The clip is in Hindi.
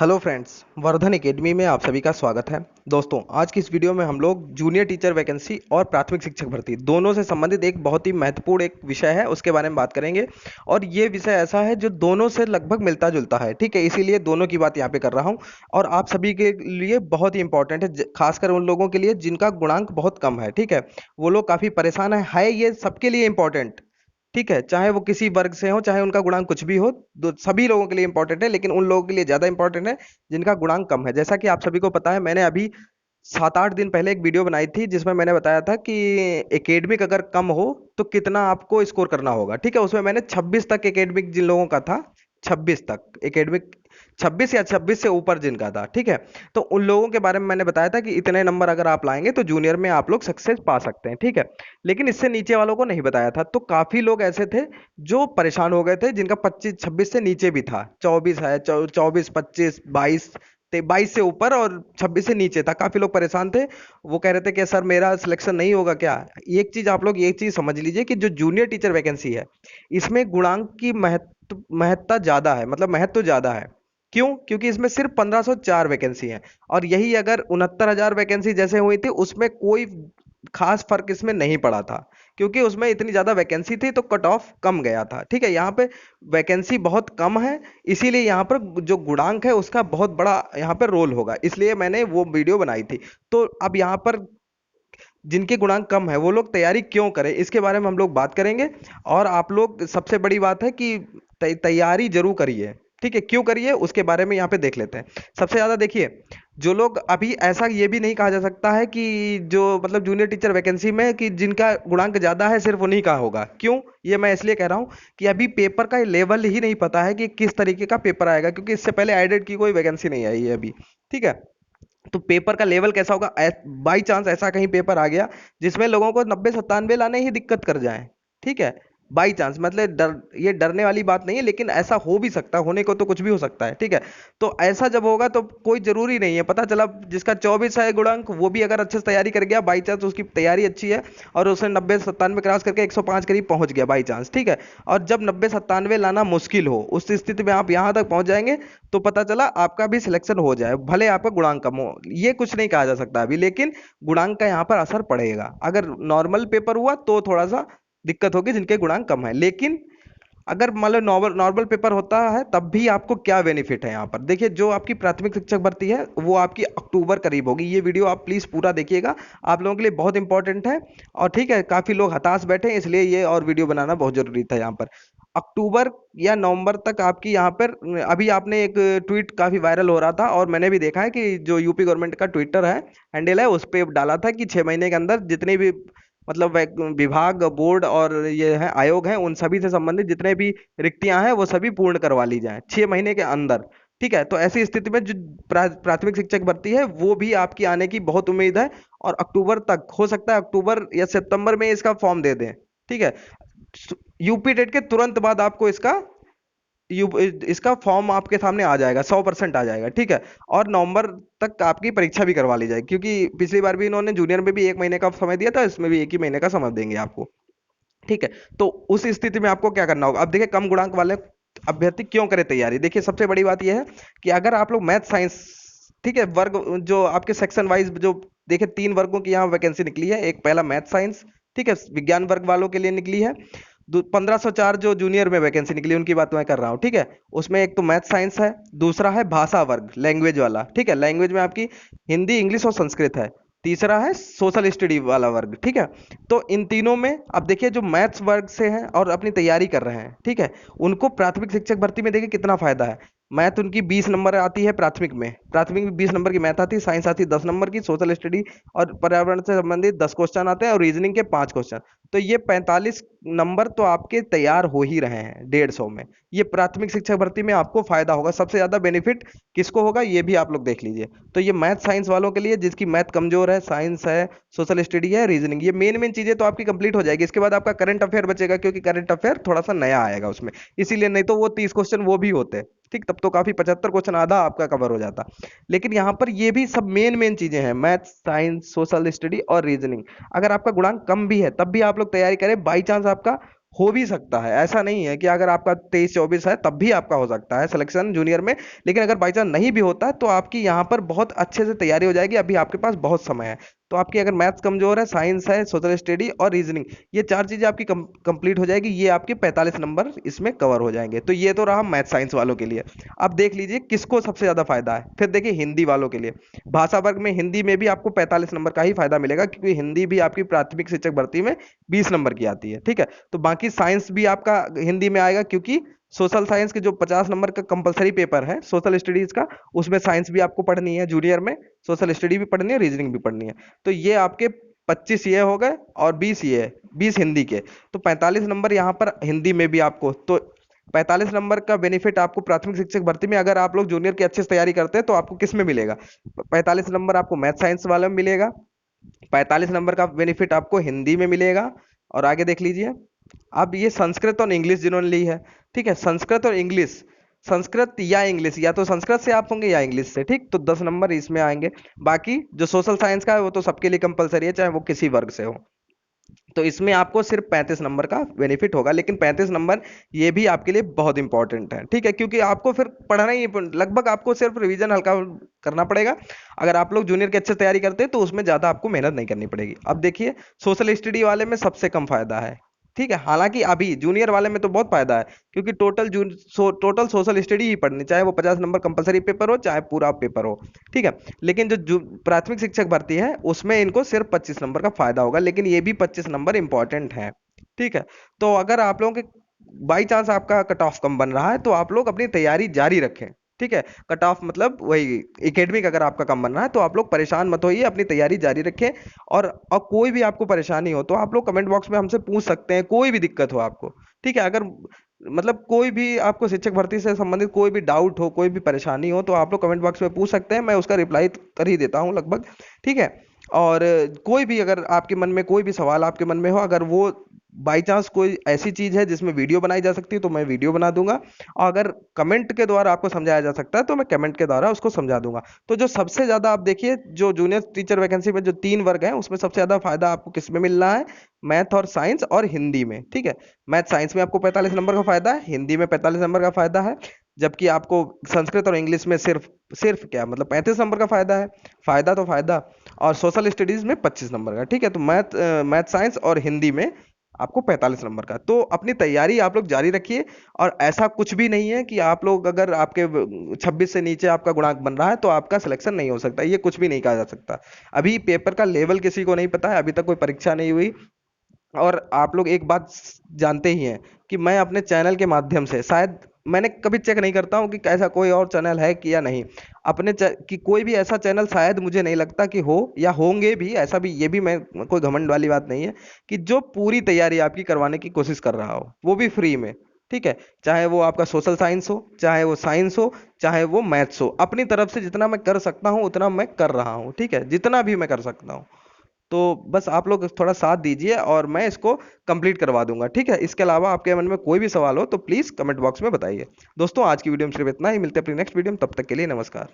हेलो फ्रेंड्स, वर्धन एकेडमी में आप सभी का स्वागत है। दोस्तों, आज की इस वीडियो में हम लोग जूनियर टीचर वैकेंसी और प्राथमिक शिक्षक भर्ती दोनों से संबंधित एक बहुत ही महत्वपूर्ण एक विषय है, उसके बारे में बात करेंगे। और ये विषय ऐसा है जो दोनों से लगभग मिलता जुलता है, ठीक है। इसीलिए दोनों की बात यहाँ पे कर रहा हूँ और आप सभी के लिए बहुत ही इंपॉर्टेंट है, खासकर उन लोगों के लिए जिनका गुणांक बहुत कम है, ठीक है। वो लोग काफ़ी परेशान है ये सबके लिए इंपॉर्टेंट, ठीक है। चाहे वो किसी वर्ग से हो, चाहे उनका गुणांक कुछ भी हो, सभी लोगों के लिए इंपॉर्टेंट है, लेकिन उन लोगों के लिए ज़्यादा इंपॉर्टेंट है जिनका गुणांक कम है। जैसा कि आप सभी को पता है, मैंने अभी 7-8 दिन पहले एक वीडियो बनाई थी जिसमें मैंने बताया था कि एकेडमिक अगर कम हो तो कितना आपको स्कोर करना होगा, ठीक है। उसमें मैंने 26 तक एकेडमिक जिन लोगों का था, 26 तक एकेडमिक, 26 या 26 से ऊपर जिनका था, ठीक है। तो उन लोगों के बारे में मैंने बताया था कि इतने नंबर अगर आप लाएंगे तो जूनियर में आप लोग सक्सेस पा सकते हैं, ठीक है। लेकिन इससे नीचे वालों को नहीं बताया था, तो काफी लोग ऐसे थे जो परेशान हो गए थे, जिनका 25-26 से नीचे भी था। 24 है, 24, 25, 22, 22 से ऊपर और 26 से नीचे था। काफी लोग परेशान थे। वो कह रहे थे कि सर मेरा सिलेक्शन नहीं होगा क्या। एक चीज आप लोग एक चीज समझ लीजिए कि जो जूनियर टीचर वैकेंसी है, इसमें गुणांक की महत्ता ज्यादा है, मतलब महत्व ज्यादा है। क्यों? क्योंकि इसमें सिर्फ 1504 वैकेंसी है। और यही अगर 69,000 वैकेंसी जैसे हुई थी, उसमें कोई खास फर्क इसमें नहीं पड़ा था, क्योंकि उसमें इतनी ज्यादा वैकेंसी थी तो कट ऑफ कम गया था, ठीक है। यहाँ पे वैकेंसी बहुत कम है, इसीलिए यहाँ पर जो गुणांक है उसका बहुत बड़ा यहाँ पर रोल होगा, इसलिए मैंने वो वीडियो बनाई थी। तो अब यहाँ पर जिनके गुणांक कम है वो लोग तैयारी क्यों करें, इसके बारे में हम लोग बात करेंगे। और आप लोग, सबसे बड़ी बात है कि तैयारी जरूर करिए, ठीक है। क्यों करिए उसके बारे में यहाँ पे देख लेते हैं। सबसे ज्यादा देखिए, जो लोग अभी, ऐसा ये भी नहीं कहा जा सकता है कि जो मतलब जूनियर टीचर वैकेंसी में कि जिनका गुणांक ज्यादा है सिर्फ उन्हीं का होगा। क्यों? ये मैं इसलिए कह रहा हूँ कि अभी पेपर का लेवल ही नहीं पता है कि किस तरीके का पेपर आएगा, क्योंकि इससे पहले एडेड की कोई वैकेंसी नहीं आई है अभी, ठीक है। तो पेपर का लेवल कैसा होगा, बाई चांस ऐसा कहीं पेपर आ गया जिसमें लोगों को 90-97 लाने ही दिक्कत कर जाए, ठीक है। बाई चांस, मतलब ये डरने वाली बात नहीं है, लेकिन ऐसा हो भी सकता है, होने को तो कुछ भी हो सकता है, ठीक है। तो ऐसा जब होगा तो कोई जरूरी नहीं है, पता चला जिसका 24 है गुणांक, वो भी अगर अच्छे से तैयारी कर गया, बाई चांस उसकी तैयारी अच्छी है और उसने 90-97 क्रॉस करके 105 करीब पहुंच गया बाई चांस, ठीक है। और जब 90-97 लाना मुश्किल हो, उस स्थिति में आप यहां तक पहुंच जाएंगे, तो पता चला आपका भी सिलेक्शन हो जाए, भले आपका गुणांक कम हो। ये कुछ नहीं कहा जा सकता अभी, लेकिन गुणांक का यहाँ पर असर पड़ेगा। अगर नॉर्मल पेपर हुआ तो थोड़ा सा दिक्कत होगी जिनके गुणांक कम है, लेकिन अगर मान लो नॉर्मल नॉर्मल पेपर होता है तब भी आपको क्या बेनिफिट है यहाँ पर देखिए। जो आपकी प्राथमिक शिक्षक भर्ती है वो आपकी अक्टूबर करीब होगी। ये वीडियो आप प्लीज पूरा देखिएगा, आप लोगों के लिए बहुत इंपॉर्टेंट है। और ठीक है, काफी लोग हताश बैठे हैं, इसलिए ये और वीडियो बनाना बहुत जरूरी था। यहाँ पर अक्टूबर या नवंबर तक आपकी यहाँ पर, अभी आपने एक ट्वीट काफी वायरल हो रहा था और मैंने भी देखा है कि जो यूपी गवर्नमेंट का ट्विटर है, हैंडल है, उस पर डाला था कि 6 महीने के अंदर जितने भी मतलब विभाग, बोर्ड और ये है आयोग हैं, उन सभी से संबंधित जितने भी रिक्तियां हैं वो सभी पूर्ण करवा ली जाएं 6 महीने के अंदर, ठीक है। तो ऐसी स्थिति में जो प्राथमिक शिक्षक भर्ती है वो भी आपकी आने की बहुत उम्मीद है। और अक्टूबर तक हो सकता है, अक्टूबर या सितंबर में इसका फॉर्म दे दें, ठीक है। यूपी टेट के तुरंत बाद आपको इसका फॉर्म आपके सामने आ जाएगा, 100% आ जाएगा, ठीक है। और नवंबर तक आपकी परीक्षा भी करवा ली जाएगी, क्योंकि पिछली बार भी इन्होंने जूनियर में भी 1 महीने का समय दिया था, इसमें भी 1 ही महीने का समय देंगे आपको, ठीक है। तो उस स्थिति में आपको क्या करना होगा, अब देखिए कम गुणांक वाले अभ्यर्थी क्यों करें तैयारी। देखिए सबसे बड़ी बात यह है कि अगर आप लोग मैथ साइंस, ठीक है, वर्ग जो आपके सेक्शन वाइज जो देखिए 3 वर्गों की यहाँ वैकेंसी निकली है। एक पहला मैथ साइंस, ठीक है, विज्ञान वर्ग वालों के लिए निकली है। 1504 जो जूनियर में वैकेंसी निकली उनकी बात मैं कर रहा हूँ, ठीक है। उसमें एक तो मैथ साइंस है, दूसरा है भाषा वर्ग, लैंग्वेज वाला, ठीक है। लैंग्वेज में आपकी हिंदी, इंग्लिश और संस्कृत है। तीसरा है सोशल स्टडी वाला वर्ग, ठीक है। तो इन तीनों में अब देखिए जो मैथ्स वर्ग से हैं और अपनी तैयारी कर रहे हैं, ठीक है, उनको प्राथमिक शिक्षक भर्ती में देखिए कितना फायदा है। मैथ उनकी 20 नंबर आती है प्राथमिक में, 20 नंबर की मैथ आती है, साइंस आती है 10 नंबर की, सोशल स्टडी और पर्यावरण से संबंधित 10 क्वेश्चन आते हैं और रीजनिंग के 5 क्वेश्चन। तो ये 45 नंबर तो आपके तैयार हो ही रहे हैं 150 में। ये प्राथमिक शिक्षक भर्ती में आपको फायदा होगा। सबसे ज्यादा बेनिफिट किसको होगा ये भी आप लोग देख लीजिए। तो ये मैथ साइंस वालों के लिए, जिसकी मैथ कमजोर है, साइंस है, सोशल स्टडी है, रीजनिंग, ये मेन मेन चीजें तो आपकी कंप्लीट हो जाएगी। इसके बाद आपका करंट अफेयर बचेगा, क्योंकि करंट अफेयर थोड़ा सा नया आएगा उसमें, इसीलिए, नहीं तो वो 30 क्वेश्चन वो भी होते, ठीक, तब तो काफी 75 क्वेश्चन आधा आपका कवर हो जाता। लेकिन यहाँ पर ये भी सब मेन मेन चीजें हैं, मैथ, साइंस, सोशल स्टडी और रीजनिंग। अगर आपका गुणांक कम भी है तब भी आप लोग तैयारी करें, बाई चांस आपका हो भी सकता है, ऐसा नहीं है कि अगर आपका 23-24 है तब भी आपका हो सकता है सिलेक्शन जूनियर में। लेकिन अगर बाई चांस नहीं भी होता है तो आपकी यहाँ पर बहुत अच्छे से तैयारी हो जाएगी, अभी आपके पास बहुत समय है। तो आपकी अगर मैथ्स कमजोर है, साइंस है, सोशल स्टडी और रीजनिंग, ये चार चीजें आपकी कंप्लीट हो जाएगी, ये आपके 45 नंबर इसमें कवर हो जाएंगे। तो ये तो रहा मैथ साइंस वालों के लिए। अब देख लीजिए किसको सबसे ज्यादा फायदा है, फिर देखिए हिंदी वालों के लिए। भाषा वर्ग में हिंदी में भी आपको 45 नंबर का ही फायदा मिलेगा, क्योंकि हिंदी भी आपकी प्राथमिक शिक्षक भर्ती में 20 नंबर की आती है, ठीक है। तो बाकी साइंस भी आपका हिंदी में आएगा, क्योंकि सोशल साइंस के जो 50 नंबर का कंपलसरी पेपर है सोशल स्टडीज का, उसमें साइंस भी आपको पढ़नी है जूनियर में, सोशल स्टडी भी पढ़नी है, रीजनिंग भी पढ़नी है। तो ये आपके 25 ये हो गए और 20 ये, 20 हिंदी के। तो 45 नंबर यहाँ पर हिंदी में भी आपको, तो 45 नंबर का बेनिफिट आपको प्राथमिक शिक्षक भर्ती में, अगर आप लोग जूनियर की अच्छे से तैयारी करते हैं तो आपको किस में मिलेगा? 45 नंबर आपको मैथ साइंस वाले में मिलेगा, 45 नंबर का बेनिफिट आपको हिंदी में मिलेगा। और आगे देख लीजिए, अब ये संस्कृत और इंग्लिश जिन्होंने ली है, ठीक है, संस्कृत और इंग्लिश, संस्कृत या इंग्लिश, या तो संस्कृत से आप होंगे या इंग्लिश से, ठीक, तो 10 नंबर इसमें आएंगे। बाकी जो सोशल साइंस का है वो तो सबके लिए कंपलसरी है, चाहे वो किसी वर्ग से हो। तो इसमें आपको सिर्फ 35 नंबर का बेनिफिट होगा, लेकिन 35 नंबर ये भी आपके लिए बहुत इंपॉर्टेंट है, ठीक है, क्योंकि आपको फिर पढ़ना ही, लगभग आपको सिर्फ रिवीजन हल्का करना पड़ेगा। अगर आप लोग जूनियर की अच्छे तैयारी करते हैं तो उसमें ज़्यादा आपको मेहनत नहीं करनी पड़ेगी। अब देखिए सोशल स्टडी वाले में सबसे कम फायदा है, ठीक है, हालांकि अभी जूनियर वाले में तो बहुत फायदा है, क्योंकि टोटल सोशल स्टडी ही पढ़नी, चाहे वो 50 नंबर कंपलसरी पेपर हो चाहे पूरा पेपर हो, ठीक है। लेकिन जो प्राथमिक शिक्षक भर्ती है उसमें इनको सिर्फ 25 नंबर का फायदा होगा, लेकिन ये भी 25 नंबर इंपॉर्टेंट है, ठीक है। तो अगर आप लोगों के बाई चांस आपका कट ऑफ कम बन रहा है तो आप लोग अपनी तैयारी जारी रखें, ठीक है। कट ऑफ मतलब वही एकेडमिक अगर आपका कम बन रहा है तो आप लोग परेशान मत होइए, अपनी तैयारी जारी रखें। और कोई भी आपको परेशानी हो तो आप लोग कमेंट बॉक्स में हमसे पूछ सकते हैं, कोई भी दिक्कत हो आपको, ठीक है। अगर मतलब कोई भी आपको शिक्षक भर्ती से संबंधित कोई भी डाउट हो, कोई भी परेशानी हो, तो आप लोग कमेंट बॉक्स में पूछ सकते हैं, मैं उसका रिप्लाई कर ही देता हूँ लगभग, ठीक है। और कोई भी अगर आपके मन में कोई भी सवाल आपके मन में हो, अगर वो बाई चांस कोई ऐसी चीज है जिसमें वीडियो बनाई जा सकती है तो मैं वीडियो बना दूंगा, और अगर कमेंट के द्वारा आपको समझाया जा सकता है तो मैं कमेंट के द्वारा उसको समझा दूंगा। तो जो सबसे ज्यादा आप देखिए, जो जूनियर टीचर वैकेंसी में जो 3 वर्ग हैं उसमें सबसे ज्यादा फायदा आपको किस में मिल रहा है? मैथ और साइंस और हिंदी में, ठीक है। मैथ साइंस में आपको 45 नंबर का फायदा है, हिंदी में 45 नंबर का फायदा है, जबकि आपको संस्कृत और इंग्लिश में सिर्फ सिर्फ क्या मतलब 35 नंबर का फायदा है। फायदा तो फायदा। और सोशल स्टडीज में 25 नंबर का, ठीक है। तो मैथ साइंस और हिंदी में आपको 45 नंबर का। तो अपनी तैयारी आप लोग जारी रखिए, और ऐसा कुछ भी नहीं है कि आप लोग अगर आपके 26 से नीचे आपका गुणांक बन रहा है तो आपका सिलेक्शन नहीं हो सकता, ये कुछ भी नहीं कहा जा सकता। अभी पेपर का लेवल किसी को नहीं पता है, अभी तक कोई परीक्षा नहीं हुई। और आप लोग एक बात जानते ही हैं कि मैं अपने चैनल के माध्यम से, शायद मैंने कभी चेक नहीं करता हूँ कि कैसा कोई और चैनल है कि या नहीं, कि कोई भी ऐसा चैनल शायद मुझे नहीं लगता कि हो, या होंगे भी, ऐसा भी, ये भी मैं, कोई घमंड वाली बात नहीं है, कि जो पूरी तैयारी आपकी करवाने की कोशिश कर रहा हो, वो भी फ्री में, ठीक है। चाहे वो आपका सोशल साइंस हो, चाहे वो साइंस हो, चाहे वो मैथ्स हो, अपनी तरफ से जितना मैं कर सकता हूँ उतना मैं कर रहा हूँ, ठीक है, जितना भी मैं कर सकता हूँ। तो बस आप लोग थोड़ा साथ दीजिए और मैं इसको कंप्लीट करवा दूंगा, ठीक है। इसके अलावा आपके मन में कोई भी सवाल हो तो प्लीज़ कमेंट बॉक्स में बताइए। दोस्तों आज की वीडियो में सिर्फ इतना ही, मिलते हैं अपनी नेक्स्ट वीडियो में, तब तक के लिए नमस्कार।